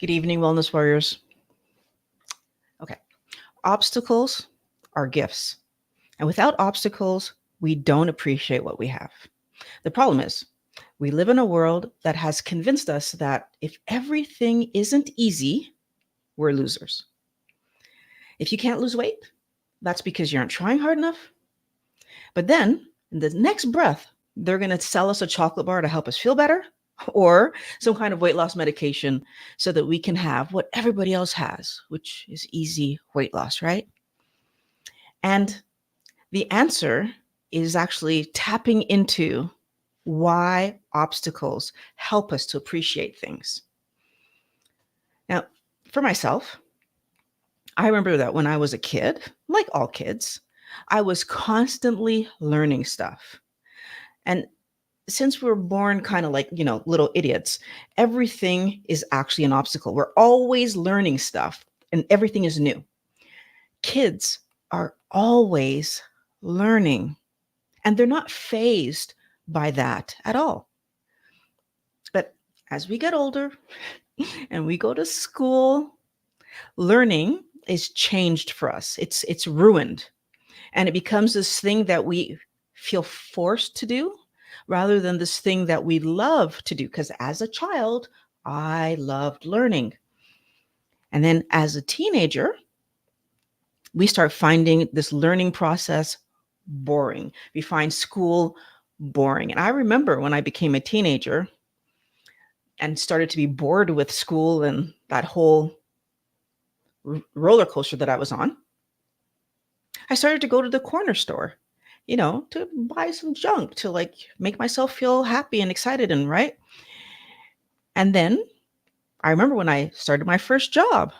Good evening, Wellness Warriors. Okay, obstacles are gifts. And without obstacles, we don't appreciate what we have. The problem is, we live in a world that has convinced us that if everything isn't easy, we're losers. If you can't lose weight, that's because you aren't trying hard enough. But then, in the next breath, they're going to sell us a chocolate bar to help us feel better or some kind of weight loss medication so that we can have what everybody else has, which is easy weight loss, right? And the answer is actually tapping into why obstacles help us to appreciate things. Now, for myself, I remember that when I was a kid, like all kids, I was constantly learning stuff. And since we were born kind of like, little idiots, everything is actually an obstacle. We're always learning stuff and everything is new. Kids are always learning and they're not fazed by that at all. But as we get older and we go to school, learning is changed for us. It's ruined. And it becomes this thing that we feel forced to do rather than this thing that we love to do. Because as a child, I loved learning. And then as a teenager, we start finding this learning process boring. We find school boring. And I remember when I became a teenager and started to be bored with school and that whole roller coaster that I was on, I started to go to the corner store, to buy some junk to like make myself feel happy and excited and right. And then I remember when I started my first job,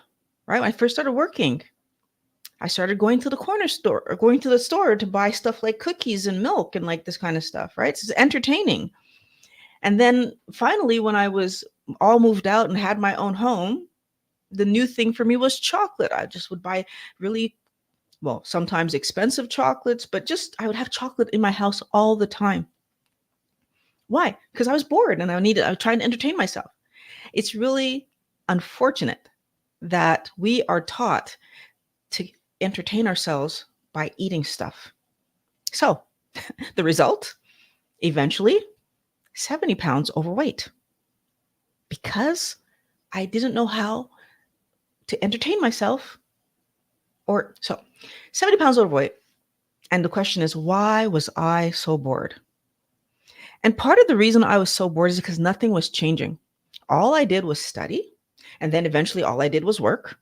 right? When I first started working, I started going to the corner store or going to the store to buy stuff like cookies and milk and like this kind of stuff, right? It's entertaining. And then finally, when I was all moved out and had my own home, the new thing for me was chocolate. I just would buy really, sometimes expensive chocolates, but just I would have chocolate in my house all the time. Why? Because I was bored and I was trying to entertain myself. It's really unfortunate that we are taught to entertain ourselves by eating stuff. So the result, eventually 70 pounds overweight because I didn't know how to entertain myself. Or so 70 pounds overweight. And the question is, why was I so bored? And part of the reason I was so bored is because nothing was changing. All I did was study. And then eventually all I did was work.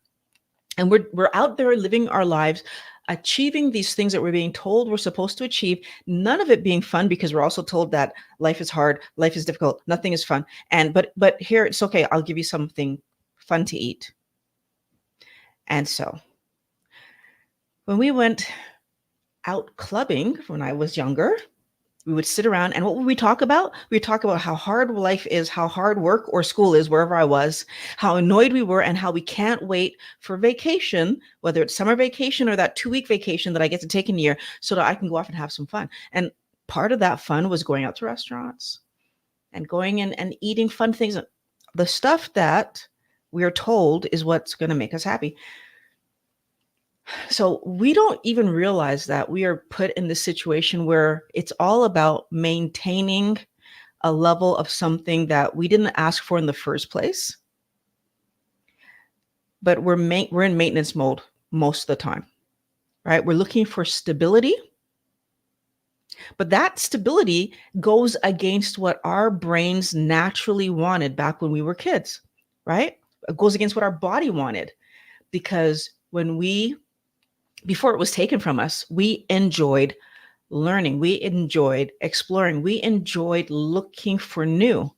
And we're out there living our lives, achieving these things that we're being told we're supposed to achieve, none of it being fun because we're also told that life is hard, life is difficult, nothing is fun. And but here it's okay, I'll give you something fun to eat. And so when we went out clubbing when I was younger, we would sit around and what would we talk about? We would talk about how hard life is, how hard work or school is, wherever I was, how annoyed we were, and how we can't wait for vacation, whether it's summer vacation or that 2-week vacation that I get to take in a year so that I can go off and have some fun. And part of that fun was going out to restaurants and going in and eating fun things, the stuff that we are told is what's going to make us happy. So we don't even realize that we are put in this situation where it's all about maintaining a level of something that we didn't ask for in the first place. But we're in maintenance mode most of the time, right? We're looking for stability. But that stability goes against what our brains naturally wanted back when we were kids, right? It goes against what our body wanted. Because before it was taken from us, we enjoyed learning. We enjoyed exploring. We enjoyed looking for new.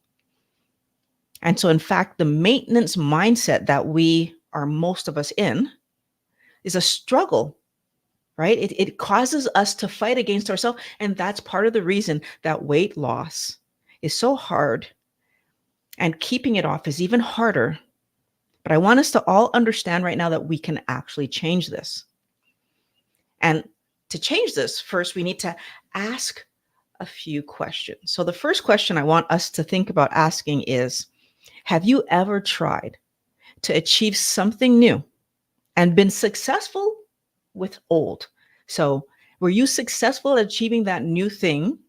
And so, in fact, the maintenance mindset that most of us in is a struggle, right? It causes us to fight against ourselves. And that's part of the reason that weight loss is so hard and keeping it off is even harder. But I want us to all understand right now that we can actually change this. And to change this, first, we need to ask a few questions. So the first question I want us to think about asking is, have you ever tried to achieve something new and been successful with old? So, were you successful at achieving that new thing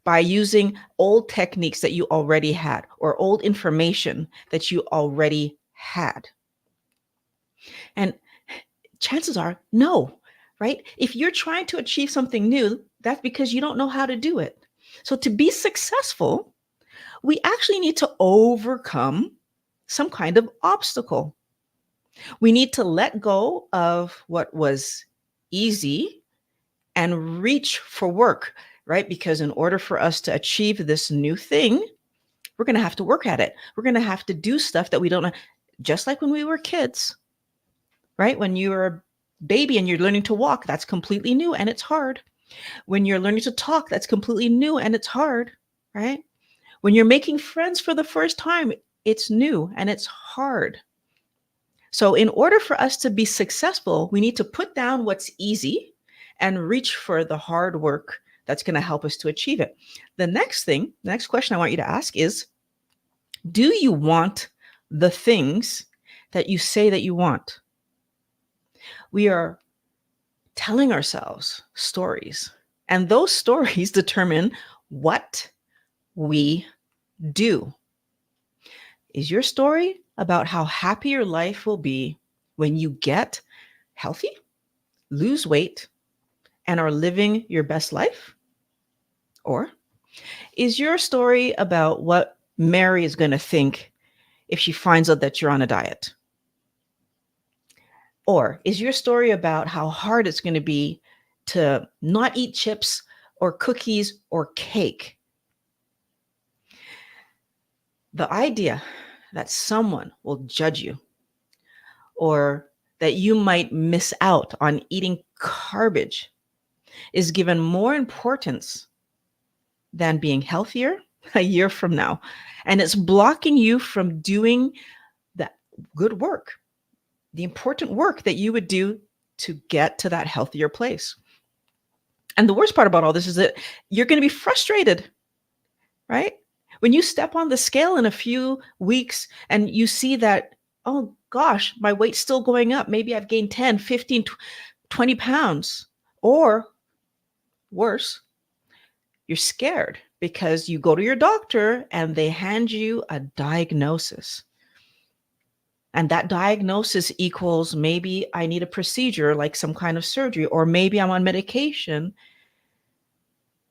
by using old techniques that you already had or old information that you already had? And chances are no, right? If you're trying to achieve something new, that's because you don't know how to do it. So to be successful, we actually need to overcome some kind of obstacle. We need to let go of what was easy and reach for work, right? Because in order for us to achieve this new thing, we're going to have to work at it. We're going to have to do stuff that we don't know. Just like when we were kids, right? When you were a baby and you're learning to walk, that's completely new and it's hard. When you're learning to talk, that's completely new and it's hard, right? When you're making friends for the first time, it's new and it's hard. So, in order for us to be successful, we need to put down what's easy and reach for the hard work that's going to help us to achieve it. The next question I want you to ask is, do you want the things that you say that you want? We are telling ourselves stories, and those stories determine what we do. Is your story about how happy your life will be when you get healthy, lose weight, and are living your best life? Or is your story about what Mary is going to think if she finds out that you're on a diet? Or is your story about how hard it's going to be to not eat chips or cookies or cake? The idea that someone will judge you or that you might miss out on eating garbage is given more importance than being healthier a year from now. And it's blocking you from doing that good work, the important work that you would do to get to that healthier place. And the worst part about all this is that you're going to be frustrated, right? When you step on the scale in a few weeks and you see that, oh gosh, my weight's still going up. Maybe I've gained 10, 15, 20 pounds. Or worse, you're scared because you go to your doctor and they hand you a diagnosis. And that diagnosis equals maybe I need a procedure like some kind of surgery, or maybe I'm on medication.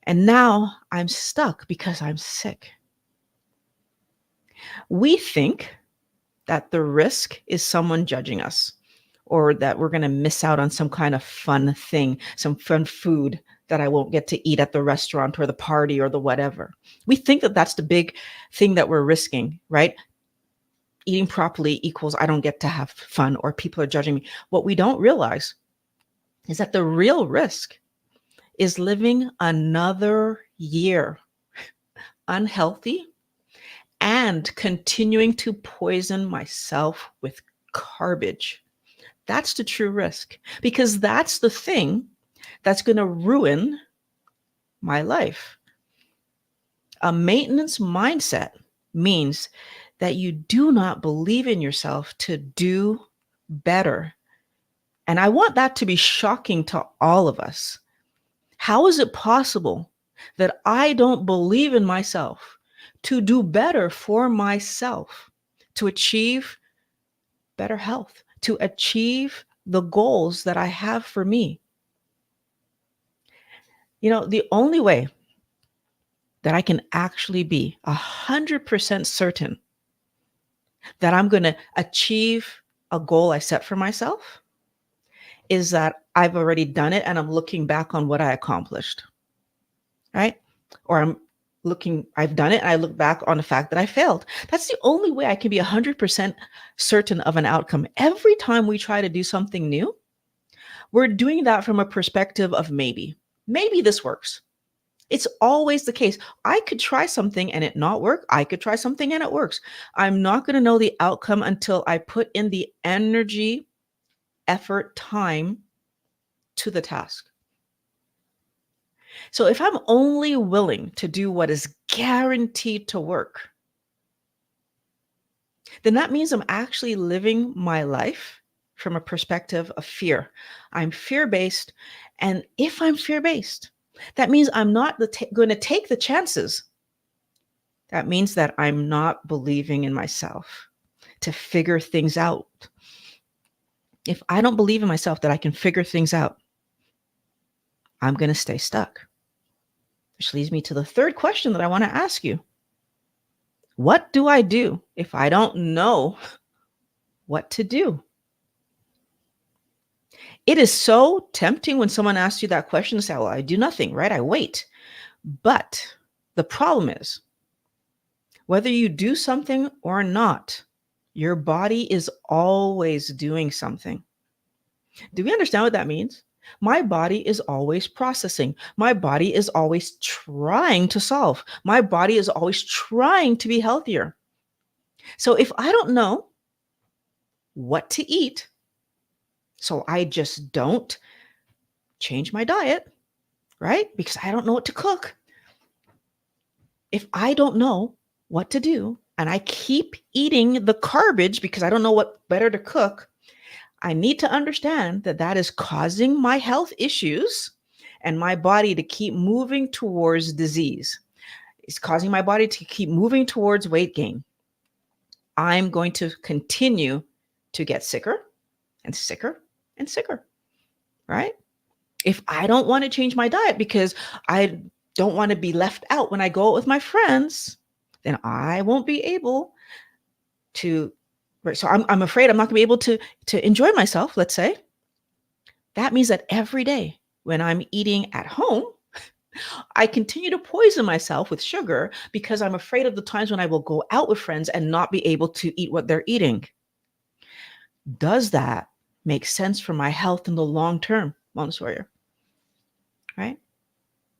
And now I'm stuck because I'm sick. We think that the risk is someone judging us, or that we're going to miss out on some kind of fun thing, some fun food that I won't get to eat at the restaurant or the party or the whatever. We think that that's the big thing that we're risking, right? Eating properly equals I don't get to have fun or people are judging me. What we don't realize is that the real risk is living another year unhealthy and continuing to poison myself with garbage. That's the true risk, because that's the thing that's going to ruin my life. A maintenance mindset means that you do not believe in yourself to do better. And I want that to be shocking to all of us. How is it possible that I don't believe in myself to do better for myself, to achieve better health, to achieve the goals that I have for me? You know, the only way that I can actually be 100% certain that I'm going to achieve a goal I set for myself is that I've already done it and I'm looking back on what I accomplished, right? Or I've done it and I look back on the fact that I failed. That's the only way I can be 100% certain of an outcome. Every time we try to do something new, we're doing that from a perspective of maybe this works. It's always the case. I could try something and it not work. I could try something and it works. I'm not going to know the outcome until I put in the energy, effort, time to the task. So if I'm only willing to do what is guaranteed to work, then that means I'm actually living my life from a perspective of fear. I'm fear-based. And if I'm fear-based, that means I'm not going to take the chances. That means that I'm not believing in myself to figure things out. If I don't believe in myself that I can figure things out, I'm going to stay stuck. Which leads me to the third question that I want to ask you. What do I do if I don't know what to do? It is so tempting when someone asks you that question to say, well, I do nothing, right? I wait. But the problem is, whether you do something or not, your body is always doing something. Do we understand what that means? My body is always processing. My body is always trying to solve. My body is always trying to be healthier. So if I don't know what to eat, so I just don't change my diet, right? Because I don't know what to cook. If I don't know what to do and I keep eating the garbage because I don't know what better to cook, I need to understand that that is causing my health issues and my body to keep moving towards disease. It's causing my body to keep moving towards weight gain. I'm going to continue to get sicker and sicker and sicker, right? If I don't want to change my diet because I don't want to be left out when I go out with my friends, then I won't be able to, right? So I'm afraid I'm not gonna be able to enjoy myself, let's say. That means that every day when I'm eating at home, I continue to poison myself with sugar because I'm afraid of the times when I will go out with friends and not be able to eat what they're eating. Does that make sense for my health in the long term, wellness warrior? Right?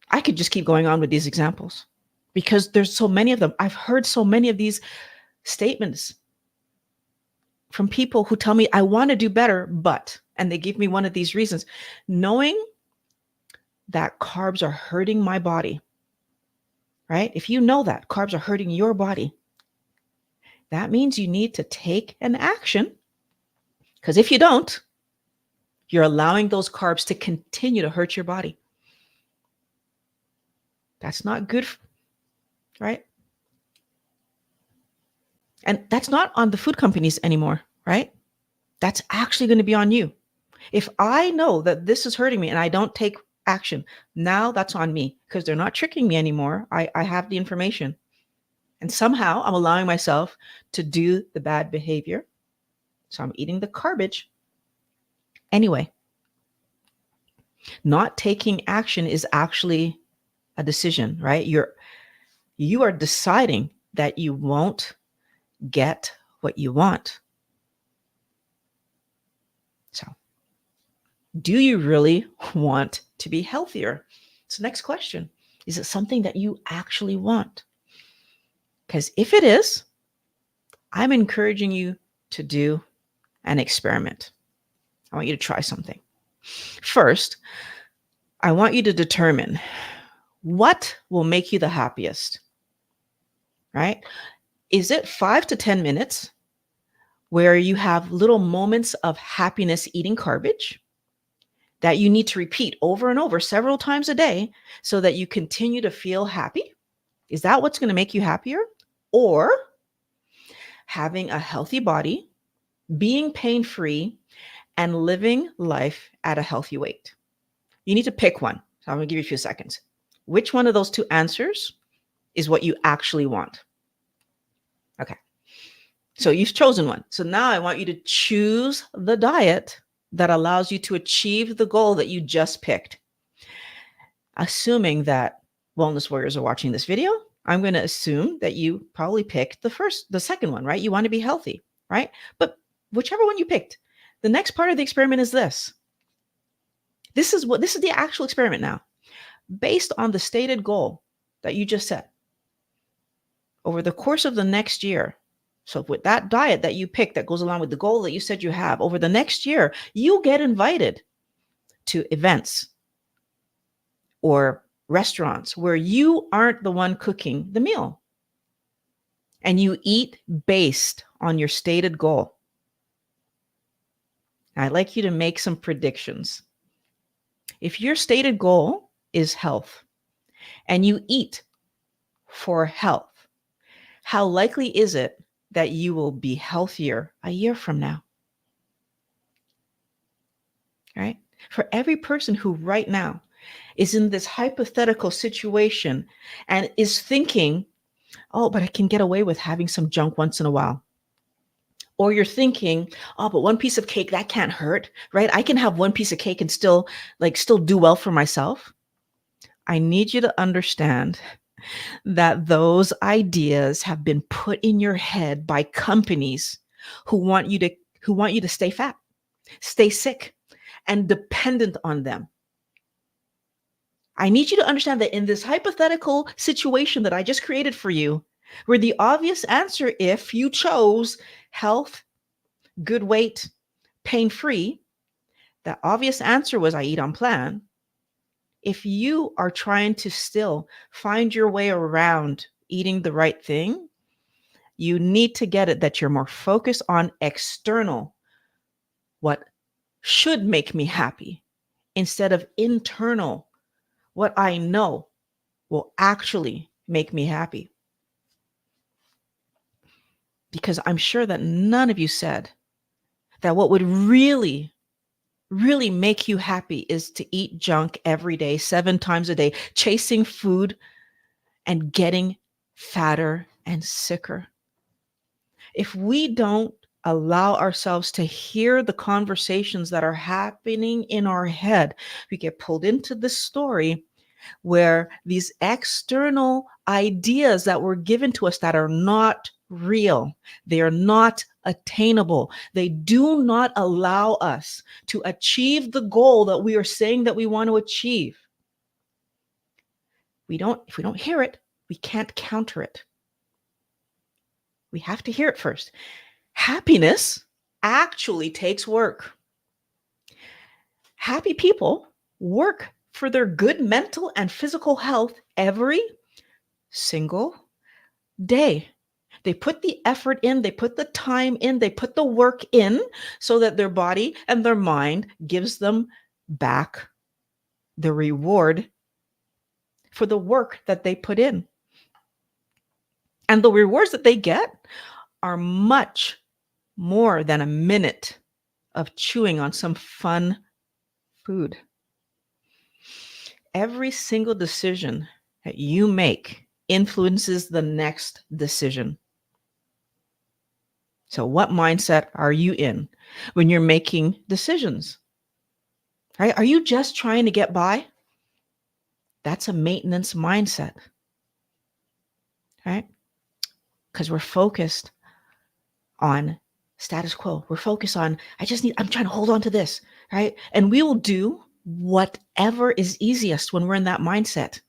I could just keep going on with these examples because there's so many of them. I've heard so many of these statements from people who tell me, I want to do better, but, and they give me one of these reasons. Knowing that carbs are hurting my body, right? If you know that carbs are hurting your body, that means you need to take an action. Because if you don't, you're allowing those carbs to continue to hurt your body. That's not good, right? And that's not on the food companies anymore, right? That's actually going to be on you. If I know that this is hurting me and I don't take action, now that's on me because they're not tricking me anymore. I have the information. And somehow I'm allowing myself to do the bad behavior. So I'm eating the garbage. Anyway, not taking action is actually a decision, right? You are deciding that you won't get what you want. So, do you really want to be healthier? So, next question, is it something that you actually want? Because if it is, I'm encouraging you to do an experiment. I want you to try something. First, I want you to determine what will make you the happiest, right? Is it 5 to 10 minutes where you have little moments of happiness eating garbage that you need to repeat over and over several times a day so that you continue to feel happy? Is that what's going to make you happier? Or having a healthy body, being pain-free, and living life at a healthy weight? You need to pick one. So I'm going to give you a few seconds. Which one of those two answers is what you actually want? Okay. So you've chosen one. So now I want you to choose the diet that allows you to achieve the goal that you just picked. Assuming that wellness warriors are watching this video, I'm going to assume that you probably picked the second one, right? You want to be healthy, right? But whichever one you picked, the next part of the experiment is this. This is the actual experiment now. Based on the stated goal that you just set, over the course of the next year, so with that diet that you picked that goes along with the goal that you said you have, over the next year, you get invited to events or restaurants where you aren't the one cooking the meal. And you eat based on your stated goal. I'd like you to make some predictions. If your stated goal is health and you eat for health, how likely is it that you will be healthier a year from now? Right? For every person who right now is in this hypothetical situation and is thinking, oh, but I can get away with having some junk once in a while. Or you're thinking, oh, but one piece of cake, that can't hurt, right? I can have one piece of cake and still do well for myself. I need you to understand that those ideas have been put in your head by companies who want you to stay fat, stay sick, and dependent on them. I need you to understand that in this hypothetical situation that I just created for you, where the obvious answer, if you chose health, good weight, pain-free, the obvious answer was I eat on plan. If you are trying to still find your way around eating the right thing, you need to get it that you're more focused on external, what should make me happy, instead of internal, what I know will actually make me happy. Because I'm sure that none of you said that what would really make you happy is to eat junk every day, 7 times a day, chasing food and getting fatter and sicker. If we don't allow ourselves to hear the conversations that are happening in our head, we get pulled into this story where these external ideas that were given to us that are not real, they are not attainable, they do not allow us to achieve the goal that we are saying that we want to achieve. If we don't hear it, we can't counter it. We have to hear it first. Happiness actually takes work. Happy people work for their good mental and physical health every single day. They put the effort in, they put the time in, they put the work in so that their body and their mind gives them back the reward for the work that they put in. And the rewards that they get are much more than a minute of chewing on some fun food. Every single decision that you make influences the next decision. So what mindset are you in when you're making decisions? Right? Are you just trying to get by? That's a maintenance mindset. Right? Because we're focused on status quo. We're focused on, I'm trying to hold on to this, right? And we will do whatever is easiest when we're in that mindset.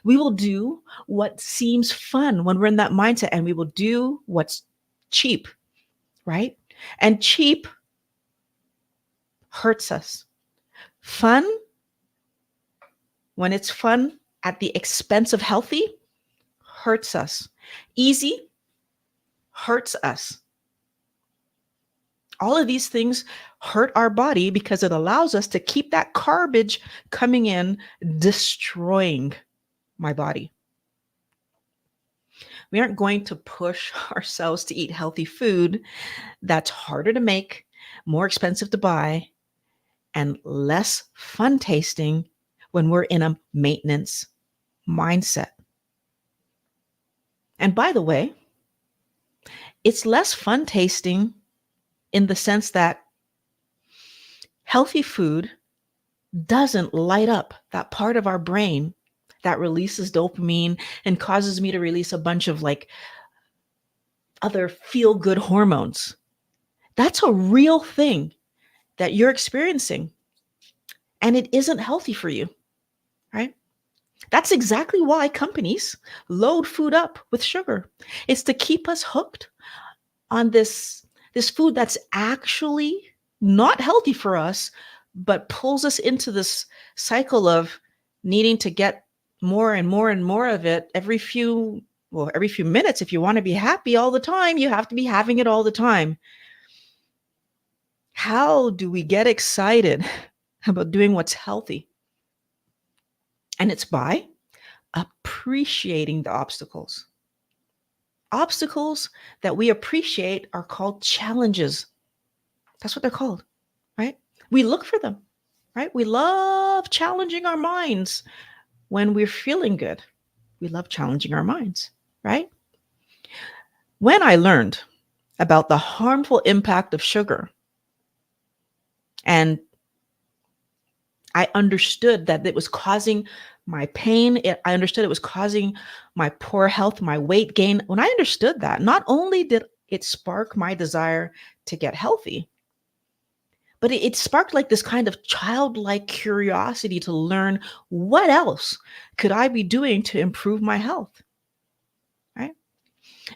We will do what seems fun when we're in that mindset, and we will do what's cheap, right? And cheap hurts us. Fun, when it's fun at the expense of healthy, hurts us. Easy hurts us. All of these things hurt our body because it allows us to keep that garbage coming in, destroying my body. We aren't going to push ourselves to eat healthy food that's harder to make, more expensive to buy, and less fun tasting when we're in a maintenance mindset. And by the way, it's less fun tasting in the sense that healthy food doesn't light up that part of our brain that releases dopamine and causes me to release a bunch of other feel-good hormones. That's a real thing that you're experiencing, and it isn't healthy for you, right? That's exactly why companies load food up with sugar. It's to keep us hooked on this food that's actually not healthy for us, but pulls us into this cycle of needing to get more and more and more of it every few Well, every few minutes, if you want to be happy all the time, you have to be having it all the time. How do we get excited about doing what's healthy? And it's by appreciating the obstacles. Obstacles that we appreciate are called challenges. That's what they're called, right? We look for them, right? We love challenging our minds when we're feeling good. We love challenging our minds, right? When I learned about the harmful impact of sugar, and I understood that it was causing my pain, I understood it was causing my poor health, my weight gain. When I understood that, not only did it spark my desire to get healthy, but it sparked like this kind of childlike curiosity to learn what else could I be doing to improve my health, right?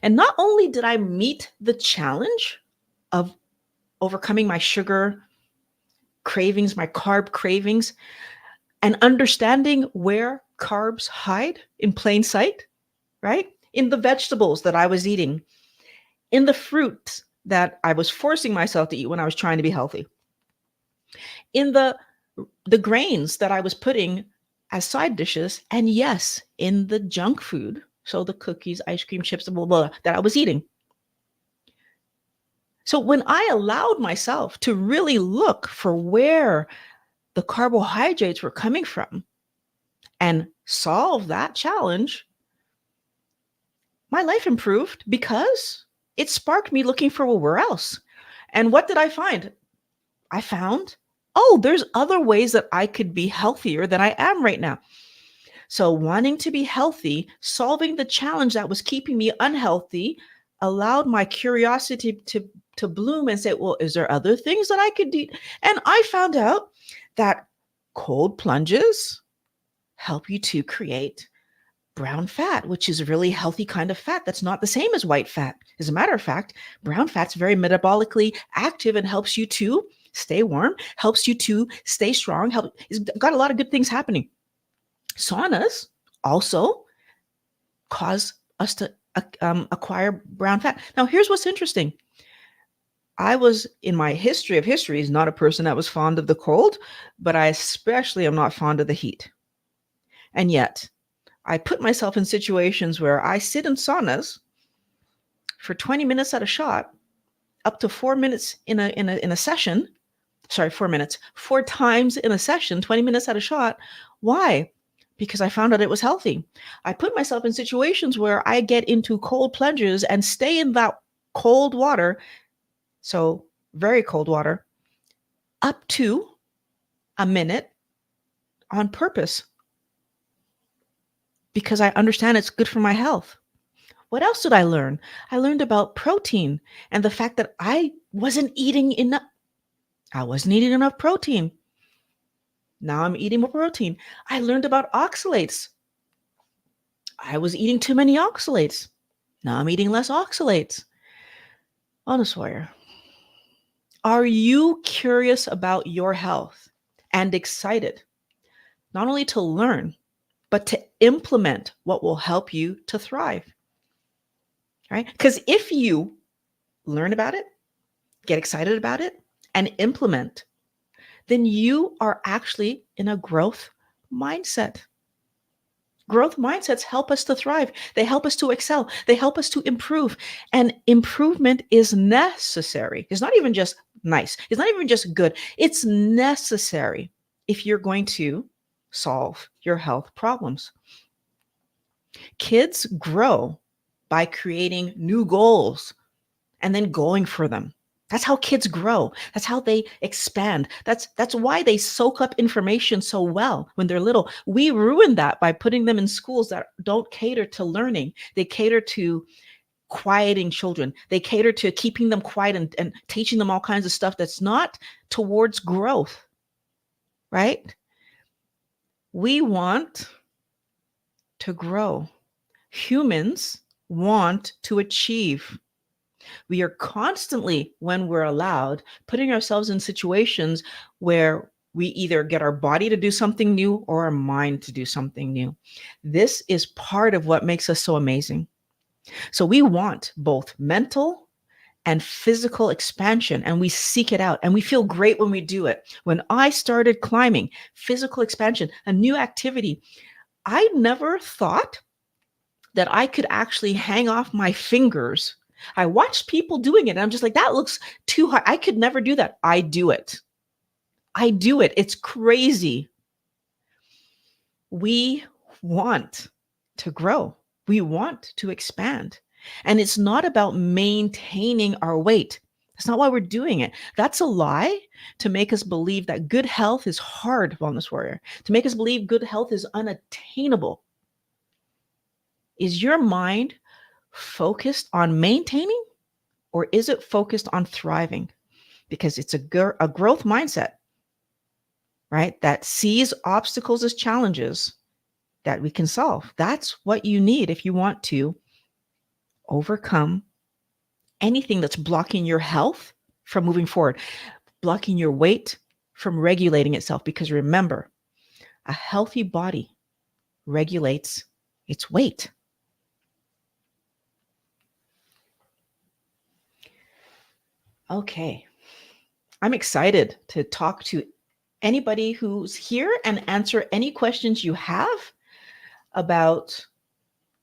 And not only did I meet the challenge of overcoming my sugar cravings, my carb cravings, and understanding where carbs hide in plain sight, right? In the vegetables that I was eating, in the fruit that I was forcing myself to eat when I was trying to be healthy, in the grains that I was putting as side dishes, and yes, in the junk food, so the cookies, ice cream, chips, blah, blah, blah, that I was eating. So when I allowed myself to really look for where the carbohydrates were coming from and solve that challenge, my life improved because it sparked me looking for, well, where else? And what did I find? I found, oh, there's other ways that I could be healthier than I am right now. So wanting to be healthy, solving the challenge that was keeping me unhealthy, allowed my curiosity to bloom and say, well, is there other things that I could do? And I found out that cold plunges help you to create brown fat, which is a really healthy kind of fat that's not the same as white fat. As a matter of fact, brown fat's very metabolically active and helps you to stay warm, helps you to stay strong, it's got a lot of good things happening. Saunas also cause us to acquire brown fat. Now, here's what's interesting. I was, in my history of histories, not a person that was fond of the cold, but I especially am not fond of the heat. And yet, I put myself in situations where I sit in saunas for 20 minutes at a shot, up to 4 minutes in a session. Sorry, 4 minutes, 4 times in a session, 20 minutes at a shot. Why? Because I found out it was healthy. I put myself in situations where I get into cold plunges and stay in that cold water, so very cold water, up to a minute on purpose, because I understand it's good for my health. What else did I learn? I learned about protein and the fact that I wasn't eating enough. I wasn't eating enough protein. Now I'm eating more protein. I learned about oxalates. I was eating too many oxalates. Now I'm eating less oxalates. Honest warrior, are you curious about your health and excited not only to learn, but to implement what will help you to thrive? Right? Because if you learn about it, get excited about it, and implement, then you are actually in a growth mindset. Growth mindsets help us to thrive. They help us to excel. They help us to improve. And improvement is necessary. It's not even just nice. It's not even just good. It's necessary if you're going to solve your health problems. Kids grow by creating new goals and then going for them. That's how kids grow. That's how they expand. That's why they soak up information so well when they're little. We ruin that by putting them in schools that don't cater to learning. They cater to quieting children. They cater to keeping them quiet and teaching them all kinds of stuff that's not towards growth, right? We want to grow. Humans want to achieve. We are constantly, when we're allowed, putting ourselves in situations where we either get our body to do something new or our mind to do something new. This is part of what makes us so amazing. So we want both mental and physical expansion, and we seek it out and we feel great when we do it. When I started climbing, physical expansion, a new activity, I never thought that I could actually hang off my fingers. I watched people doing it and I'm just like, that looks too hard. I could never do that. I do it. I do it. It's crazy. We want to grow. We want to expand. And it's not about maintaining our weight. That's not why we're doing it. That's a lie to make us believe that good health is hard, Wellness Warrior, to make us believe good health is unattainable. Is your mind focused on maintaining or is it focused on thriving? Because it's a growth mindset, right? That sees obstacles as challenges that we can solve. That's what you need if you want to overcome anything that's blocking your health from moving forward, blocking your weight from regulating itself. Because remember, a healthy body regulates its weight. Okay. I'm excited to talk to anybody who's here and answer any questions you have about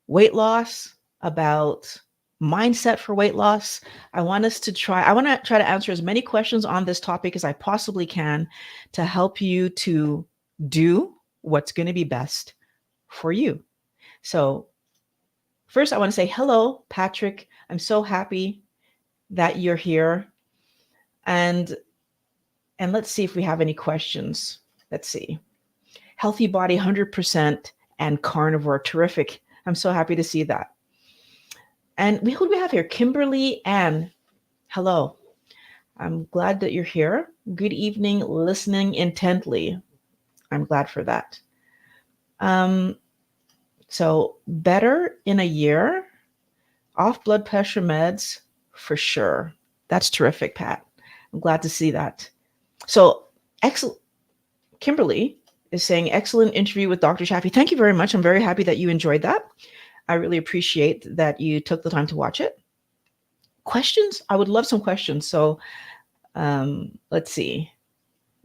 weight loss, about mindset for weight loss. I want to try to answer as many questions on this topic as I possibly can to help you to do what's going to be best for you. So first I want to say hello, Patrick. I'm so happy that you're here. And let's see if we have any questions. Let's see. Healthy body, 100%, and carnivore. Terrific. I'm so happy to see that. And who do we have here? Kimberly Ann. Hello. I'm glad that you're here. Good evening, listening intently. I'm glad for that. So better in a year, off blood pressure meds for sure. That's terrific, Pat. I'm glad to see that. So excellent. Kimberly is saying, excellent interview with Dr. Chaffee. Thank you very much. I'm very happy that you enjoyed that. I really appreciate that you took the time to watch it. Questions? I would love some questions. So let's see.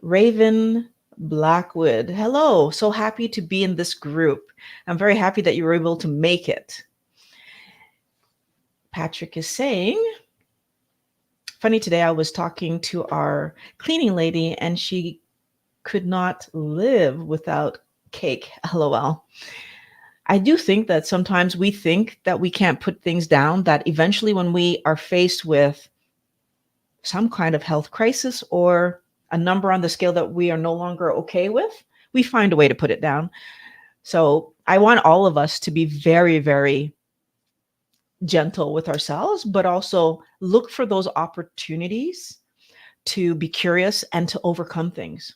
Raven Blackwood. Hello. So happy to be in this group. I'm very happy that you were able to make it. Patrick is saying, funny, today I was talking to our cleaning lady and she could not live without cake. LOL. I do think that sometimes we think that we can't put things down, that eventually when we are faced with some kind of health crisis or a number on the scale that we are no longer okay with, we find a way to put it down. So I want all of us to be very, very gentle with ourselves, but also look for those opportunities to be curious and to overcome things.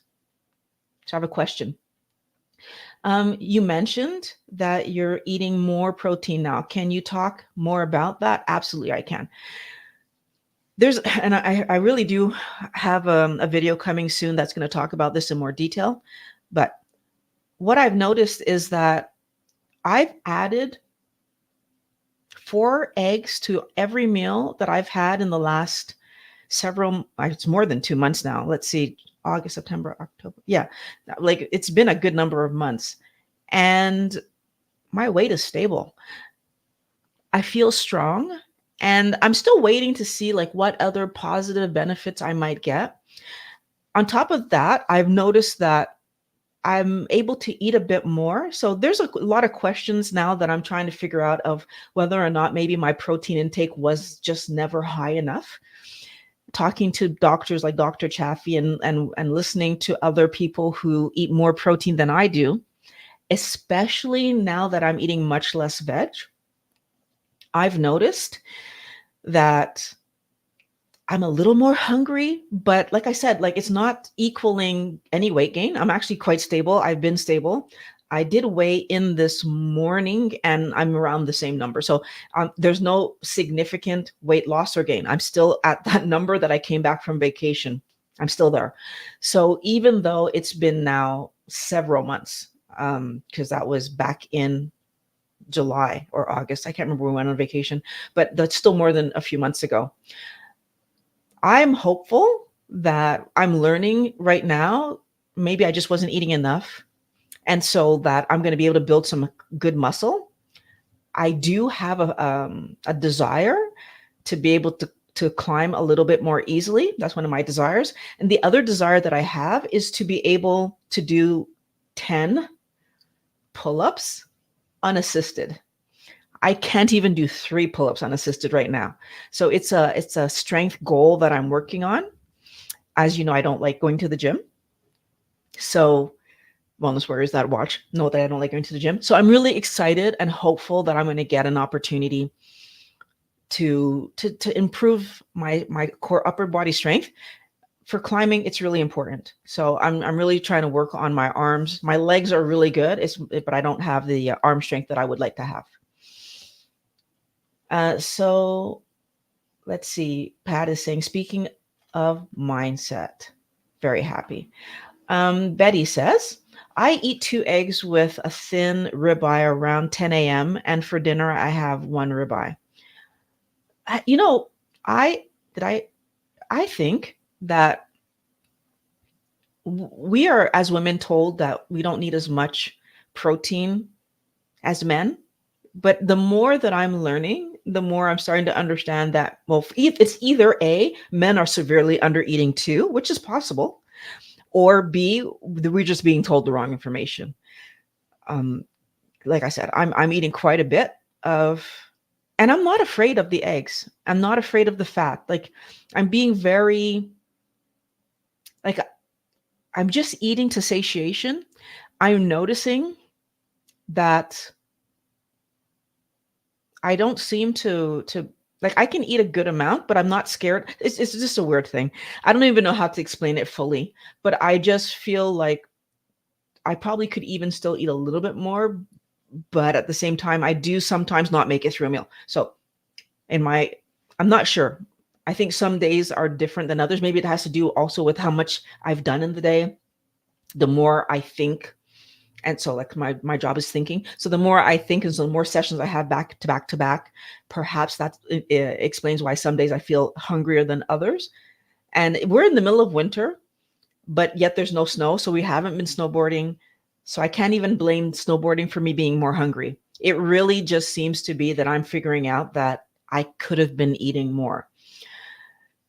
So I have a question. You mentioned that you're eating more protein now. Can you talk more about that? Absolutely, I can. I really do have a video coming soon that's going to talk about this in more detail. But what I've noticed is that I've added 4 eggs to every meal that I've had in the last it's more than 2 months now. Let's see, August, September, October. Yeah, like it's been a good number of months. And my weight is stable. I feel strong. And I'm still waiting to see like what other positive benefits I might get. On top of that, I've noticed that I'm able to eat a bit more. So there's a lot of questions now that I'm trying to figure out of whether or not maybe my protein intake was just never high enough. Talking to doctors like Dr. Chaffee and listening to other people who eat more protein than I do, especially now that I'm eating much less veg, I've noticed that I'm a little more hungry, but like I said, like it's not equaling any weight gain. I'm actually quite stable. I've been stable. I did weigh in this morning and I'm around the same number. So there's no significant weight loss or gain. I'm still at that number that I came back from vacation. I'm still there. So even though it's been now several months, because that was back in July or August. I can't remember when we went on vacation, but that's still more than a few months ago. I'm hopeful that I'm learning right now. Maybe I just wasn't eating enough. And so that I'm going to be able to build some good muscle. I do have a desire to be able to climb a little bit more easily. That's one of my desires. And the other desire that I have is to be able to do 10 pull-ups unassisted. I can't even do 3 pull-ups unassisted right now. So it's a strength goal that I'm working on. As you know, I don't like going to the gym. So wellness warriors that watch know that I don't like going to the gym. So I'm really excited and hopeful that I'm going to get an opportunity to improve my core upper body strength. For climbing, it's really important. So I'm really trying to work on my arms. My legs are really good, but I don't have the arm strength that I would like to have. So let's see. Pat is saying, speaking of mindset, very happy. Betty says, I eat 2 eggs with a thin ribeye around 10 a.m. and for dinner I have 1 ribeye. You know, I I think that we are as women told that we don't need as much protein as men. But the more that I'm learning, the more I'm starting to understand that, well, it's either A, men are severely under eating too, which is possible, or B, we're just being told the wrong information. Um, like I said, I'm eating quite a bit of, and I'm not afraid of the eggs. I'm not afraid of the fat. Like I'm being very, like I'm just eating to satiation. I'm noticing that I don't seem to like I can eat a good amount, but I'm not scared. It's just a weird thing. I don't even know how to explain it fully, but I just feel like I probably could even still eat a little bit more, but at the same time, I do sometimes not make it through a meal. So in my, I'm not sure. I think some days are different than others. Maybe it has to do also with how much I've done in the day. The more I think, and so like my job is thinking. So the more I think and so the more sessions I have back to back to back, perhaps that explains why some days I feel hungrier than others. And we're in the middle of winter, but yet there's no snow. So we haven't been snowboarding. So I can't even blame snowboarding for me being more hungry. It really just seems to be that I'm figuring out that I could have been eating more.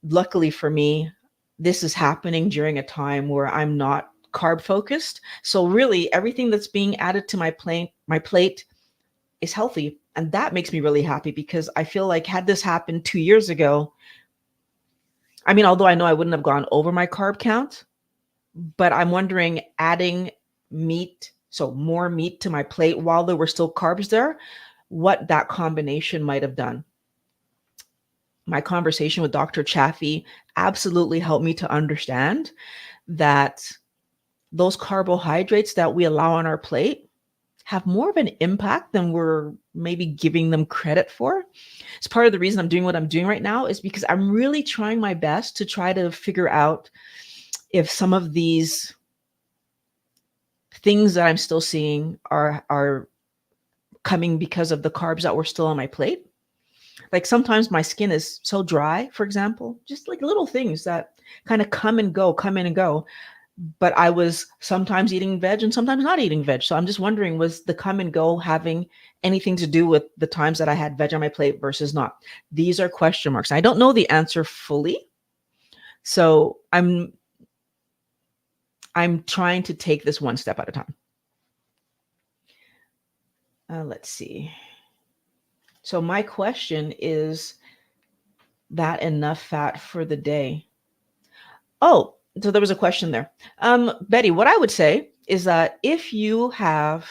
Luckily for me, this is happening during a time where I'm not carb focused. So really everything that's being added to my plate is healthy. And that makes me really happy because I feel like had this happened 2 years ago, I mean, although I know I wouldn't have gone over my carb count, but I'm wondering adding meat, so more meat to my plate while there were still carbs there, what that combination might have done. My conversation with Dr. Chaffee absolutely helped me to understand that those carbohydrates that we allow on our plate have more of an impact than we're maybe giving them credit for. It's part of the reason I'm doing what I'm doing right now is because I'm really trying my best to try to figure out if some of these things that I'm still seeing are coming because of the carbs that were still on my plate. Like sometimes my skin is so dry, for example, just like little things that kind of come and go, come in and go. But I was sometimes eating veg and sometimes not eating veg. So I'm just wondering, was the come and go having anything to do with the times that I had veg on my plate versus not? These are question marks. I don't know the answer fully. So I'm trying to take this one step at a time. Let's see. So my question is that enough fat for the day? Oh, so there was a question there. Betty, what I would say is that if you have,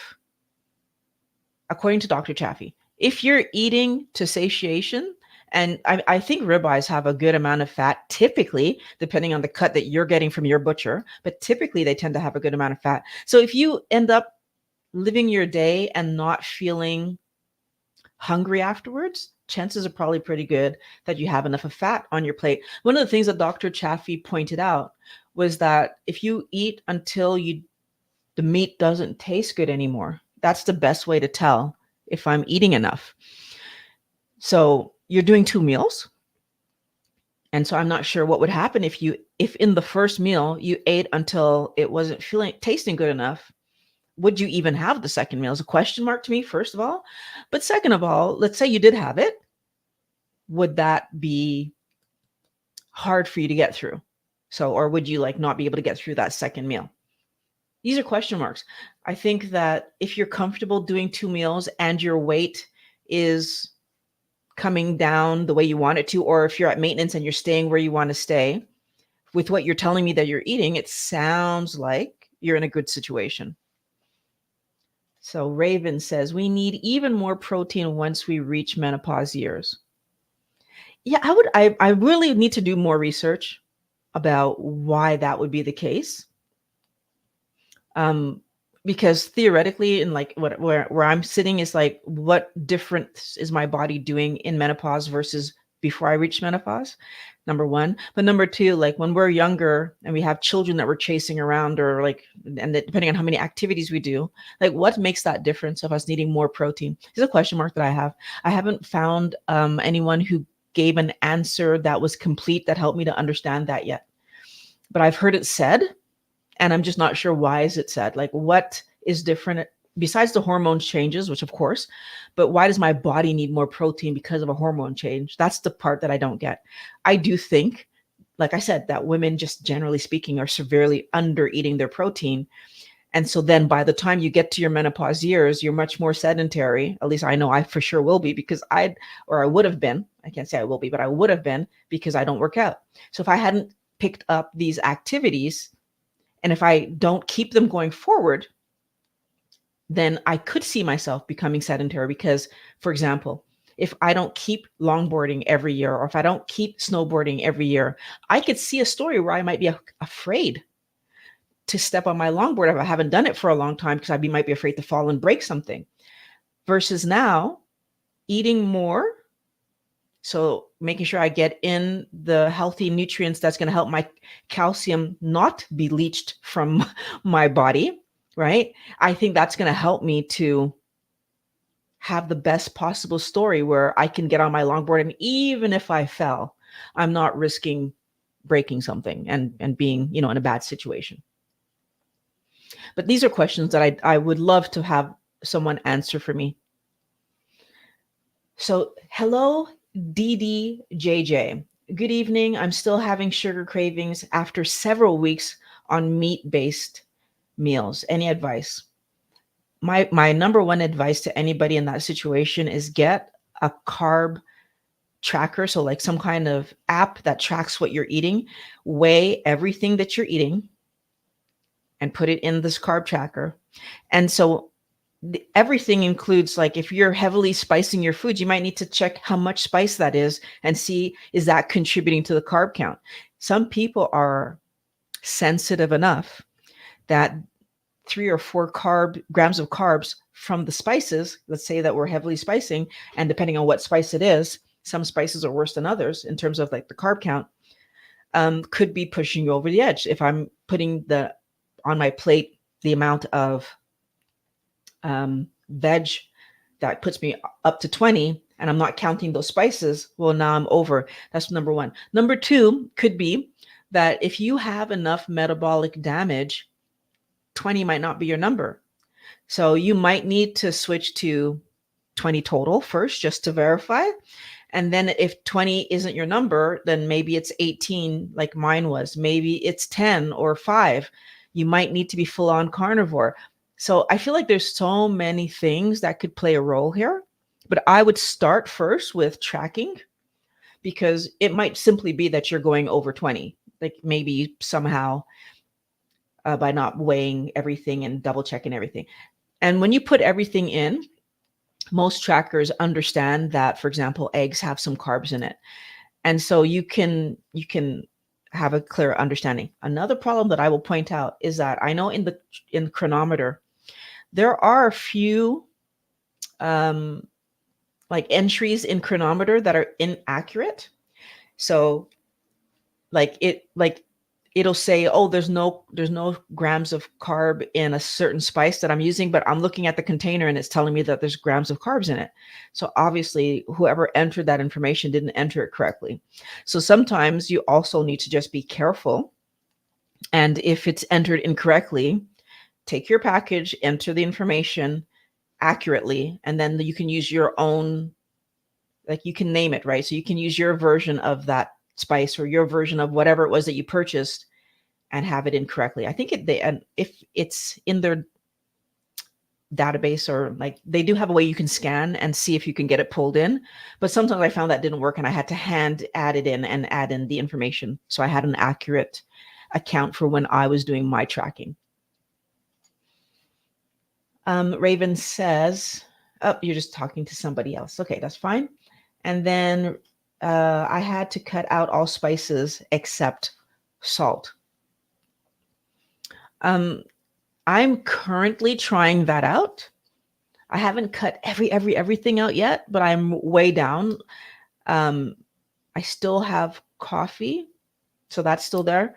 according to Dr. Chaffee, if you're eating to satiation, and I think ribeyes have a good amount of fat, typically, depending on the cut that you're getting from your butcher, but typically they tend to have a good amount of fat. So if you end up living your day and not feeling hungry afterwards, chances are probably pretty good that you have enough of fat on your plate. One of the things that Dr. Chaffee pointed out was that if you eat until the meat doesn't taste good anymore, that's the best way to tell if I'm eating enough. So you're doing 2 meals. And so I'm not sure what would happen if in the first meal you ate until it wasn't tasting good enough. Would you even have the second meal? Is a question mark to me, first of all. But second of all, let's say you did have it. Would that be hard for you to get through? So, or would you like not be able to get through that second meal? These are question marks. I think that if you're comfortable doing 2 meals and your weight is coming down the way you want it to, or if you're at maintenance and you're staying where you want to stay, with what you're telling me that you're eating, it sounds like you're in a good situation. So Raven says, we need even more protein once we reach menopause years. Yeah, I really need to do more research about why that would be the case. Because theoretically, and like where I'm sitting is like, what difference is my body doing in menopause versus before I reach menopause? Number one. But number two, like when we're younger and we have children that we're chasing around, or like, and depending on how many activities we do, like what makes that difference of us needing more protein is a question mark that I have. I haven't found anyone who gave an answer that was complete that helped me to understand that yet. But I've heard it said, and I'm just not sure why is it said. Like what is different besides the hormone changes, which of course, but why does my body need more protein because of a hormone change? That's the part that I don't get. I do think, like I said, that women just generally speaking are severely under eating their protein. And so then by the time you get to your menopause years, you're much more sedentary. At least I know I for sure will be, because I would have been, I can't say I will be, but I would have been, because I don't work out. So if I hadn't picked up these activities, and if I don't keep them going forward, then I could see myself becoming sedentary. Because, for example, if I don't keep longboarding every year, or if I don't keep snowboarding every year, I could see a story where I might be afraid to step on my longboard if I haven't done it for a long time, because might be afraid to fall and break something. Versus now, eating more, so making sure I get in the healthy nutrients that's going to help my calcium not be leached from my body, right? I think that's going to help me to have the best possible story where I can get on my longboard, and even if I fell, I'm not risking breaking something and being, in a bad situation. But these are questions that I would love to have someone answer for me. So, hello, DDJJ. Good evening. I'm still having sugar cravings after several weeks on meat-based meals. Any advice? My number one advice to anybody in that situation is get a carb tracker. So like some kind of app that tracks what you're eating, weigh everything that you're eating and put it in this carb tracker. And so everything includes, like if you're heavily spicing your food, you might need to check how much spice that is and see, is that contributing to the carb count? Some people are sensitive enough that 3 or 4 grams of carbs from the spices, let's say that we're heavily spicing, and depending on what spice it is, some spices are worse than others in terms of like the carb count, could be pushing you over the edge. If I'm putting on my plate the amount of veg that puts me up to 20, and I'm not counting those spices, well, now I'm over. That's number one. Number two could be that if you have enough metabolic damage, 20 might not be your number. So you might need to switch to 20 total first, just to verify. And then if 20 isn't your number, then maybe it's 18 like mine was. Maybe it's 10 or 5. You might need to be full on carnivore. So I feel like there's so many things that could play a role here. But I would start first with tracking, because it might simply be that you're going over 20. Like maybe somehow by not weighing everything and double checking everything. And when you put everything in, most trackers understand that, for example, eggs have some carbs in it. And so you can have a clear understanding. Another problem that I will point out is that I know in the chronometer, there are a few like entries in chronometer that are inaccurate. So like it'll say, oh, there's no grams of carb in a certain spice that I'm using, but I'm looking at the container and it's telling me that there's grams of carbs in it. So obviously whoever entered that information didn't enter it correctly. So sometimes you also need to just be careful. And if it's entered incorrectly, take your package, enter the information accurately, and then you can use your own, like you can name it, right? So you can use your version of that spice or your version of whatever it was that you purchased and have it incorrectly. I think and if it's in their database, or like they do have a way you can scan and see if you can get it pulled in. But sometimes I found that didn't work and I had to hand add it in and add in the information. So I had an accurate account for when I was doing my tracking. Raven says, oh, you're just talking to somebody else. Okay, that's fine. And then I had to cut out all spices except salt. I'm currently trying that out. I haven't cut everything out yet, but I'm way down. I still have coffee, so that's still there.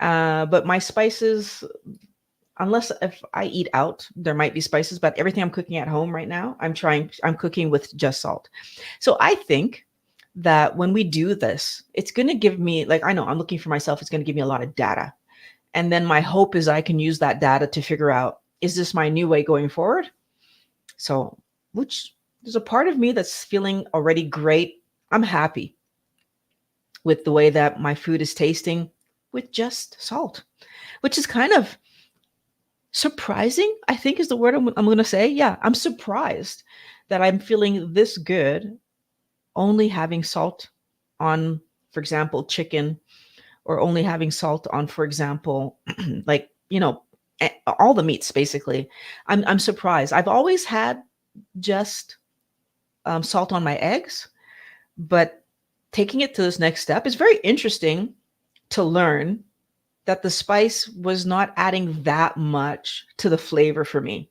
But my spices, unless if I eat out, there might be spices, but everything I'm cooking at home right now, I'm cooking with just salt. So I think that when we do this, it's going to give me, like, I know I'm looking for myself, it's going to give me a lot of data. And then my hope is I can use that data to figure out, is this my new way going forward? So, which there's a part of me that's feeling already great. I'm happy with the way that my food is tasting with just salt, which is kind of surprising, I think is the word I'm going to say. Yeah, I'm surprised that I'm feeling this good only having salt on, for example, chicken, or only having salt on, for example, like, all the meats basically. I'm surprised. I've always had just salt on my eggs, but taking it to this next step is very interesting to learn that the spice was not adding that much to the flavor for me.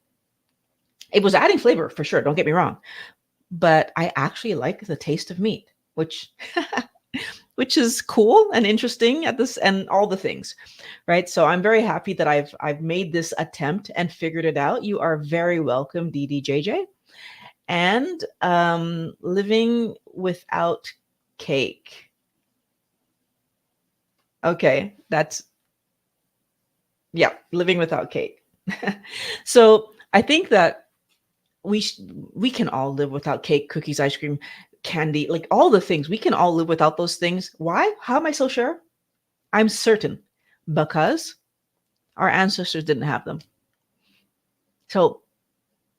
It was adding flavor for sure, don't get me wrong, but I actually like the taste of meat, which which is cool and interesting at this, and all the things, right? So I'm very happy that I've made this attempt and figured it out. You are very welcome, DDJJ. And living without cake. Okay, living without cake. So I think that we can all live without cake, cookies, ice cream, candy, like all the things. We can all live without those things. Why? How am I so sure? I'm certain because our ancestors didn't have them. So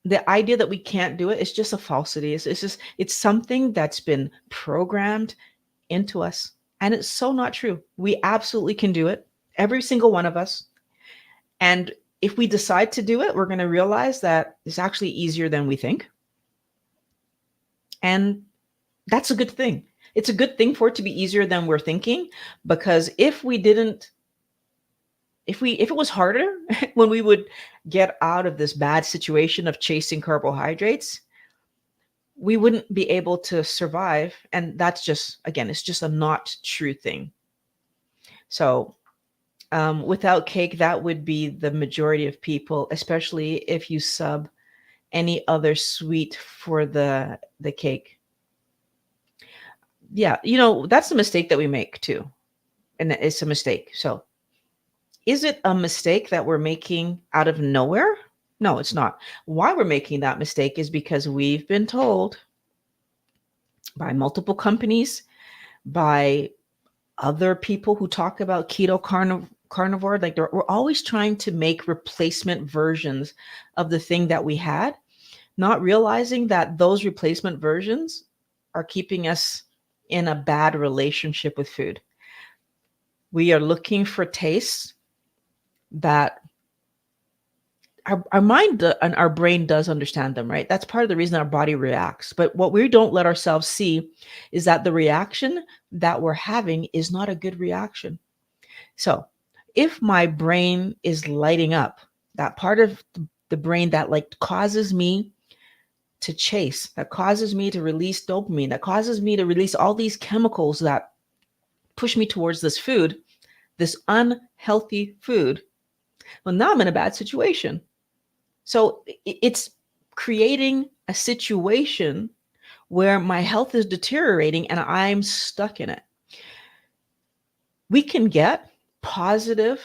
the idea that we can't do it is just a falsity. It's something that's been programmed into us, and it's so not true. We absolutely can do it, every single one of us. And if we decide to do it, we're going to realize that it's actually easier than we think. And that's a good thing. It's a good thing for it to be easier than we're thinking, because if it was harder, when we would get out of this bad situation of chasing carbohydrates, we wouldn't be able to survive. And that's just, again, it's just a not true thing. So without cake, that would be the majority of people, especially if you sub any other sweet for the cake. Yeah, that's a mistake that we make too. And it's a mistake. So is it a mistake that we're making out of nowhere? No, it's not. Why we're making that mistake is because we've been told by multiple companies, by other people who talk about keto carnivore, like we're always trying to make replacement versions of the thing that we had, not realizing that those replacement versions are keeping us in a bad relationship with food. We are looking for tastes that our mind and our brain does understand them, right? That's part of the reason our body reacts. But what we don't let ourselves see is that the reaction that we're having is not a good reaction. So if my brain is lighting up, that part of the brain that like causes me to chase, that causes me to release dopamine, that causes me to release all these chemicals that push me towards this food, this unhealthy food, well, now I'm in a bad situation. So it's creating a situation where my health is deteriorating and I'm stuck in it. We can get positive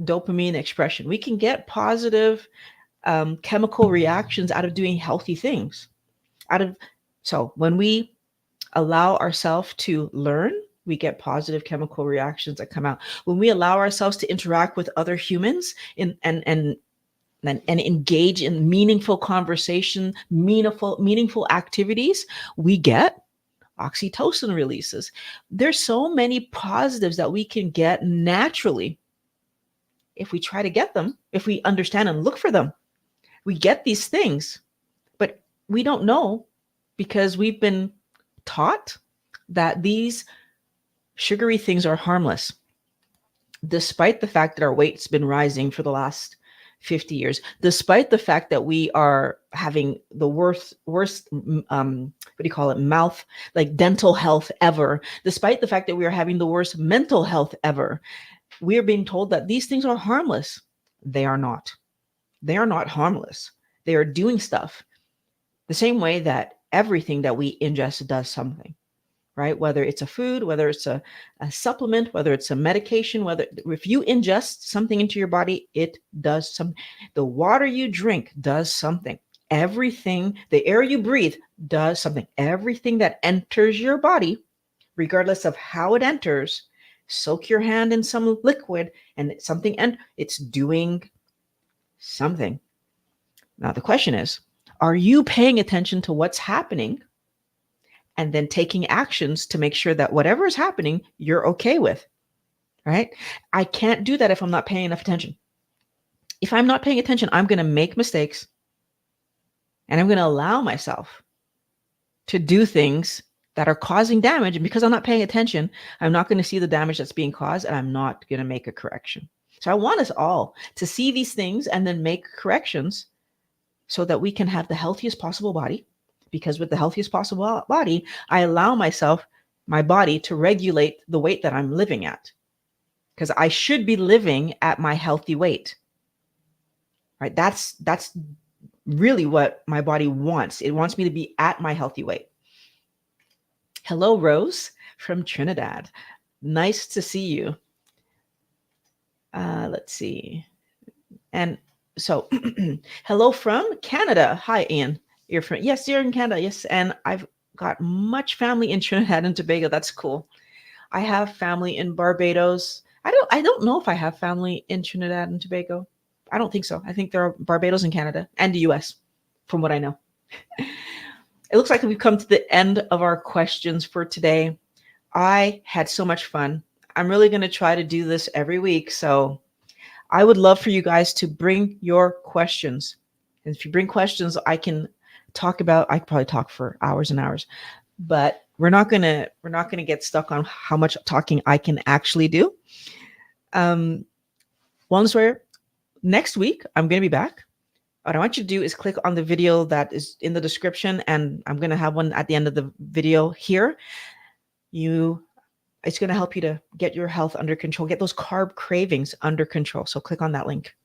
dopamine expression. We can get positive chemical reactions out of doing healthy things. So when we allow ourselves to learn, we get positive chemical reactions that come out. When we allow ourselves to interact with other humans and engage in meaningful conversation, meaningful activities, we get oxytocin releases. There's so many positives that we can get naturally if we try to get them, if we understand and look for them. We get these things, but we don't know because we've been taught that these sugary things are harmless, despite the fact that our weight's been rising for the last 50 years, despite the fact that we are having the worst, mouth, like dental health ever, despite the fact that we are having the worst mental health ever, we are being told that these things are harmless. They are not. They are not harmless. They are doing stuff the same way that everything that we ingest does something, right? Whether it's a food, whether it's a supplement, whether it's a medication, whether if you ingest something into your body, it does something. The water you drink does something. Everything, the air you breathe does something. Everything that enters your body, regardless of how it enters, soak your hand in some liquid and it's doing something. Now the question is, are you paying attention to what's happening and then taking actions to make sure that whatever is happening, you're okay with, right? I can't do that if I'm not paying enough attention. If I'm not paying attention, I'm going to make mistakes and I'm going to allow myself to do things that are causing damage. And because I'm not paying attention, I'm not going to see the damage that's being caused and I'm not going to make a correction. So I want us all to see these things and then make corrections so that we can have the healthiest possible body. Because with the healthiest possible body, I allow my body to regulate the weight that I'm living at. Because I should be living at my healthy weight, right? That's really what my body wants. It wants me to be at my healthy weight. Hello, Rose from Trinidad. Nice to see you. Let's see. And so, hello from Canada. Hi, Ian. Yes, you're in Canada. Yes. And I've got much family in Trinidad and Tobago. That's cool. I have family in Barbados. I don't know if I have family in Trinidad and Tobago. I don't think so. I think there are Barbados in Canada and the US, from what I know. It looks like we've come to the end of our questions for today. I had so much fun. I'm really going to try to do this every week. So I would love for you guys to bring your questions. And if you bring questions, I can probably talk for hours and hours, but we're not going to get stuck on how much talking I can actually do. Wellness Warrior, next week, I'm going to be back. What I want you to do is click on the video that is in the description, and I'm going to have one at the end of the video here. It's going to help you to get your health under control, get those carb cravings under control. So click on that link.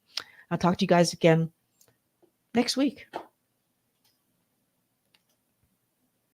I'll talk to you guys again next week.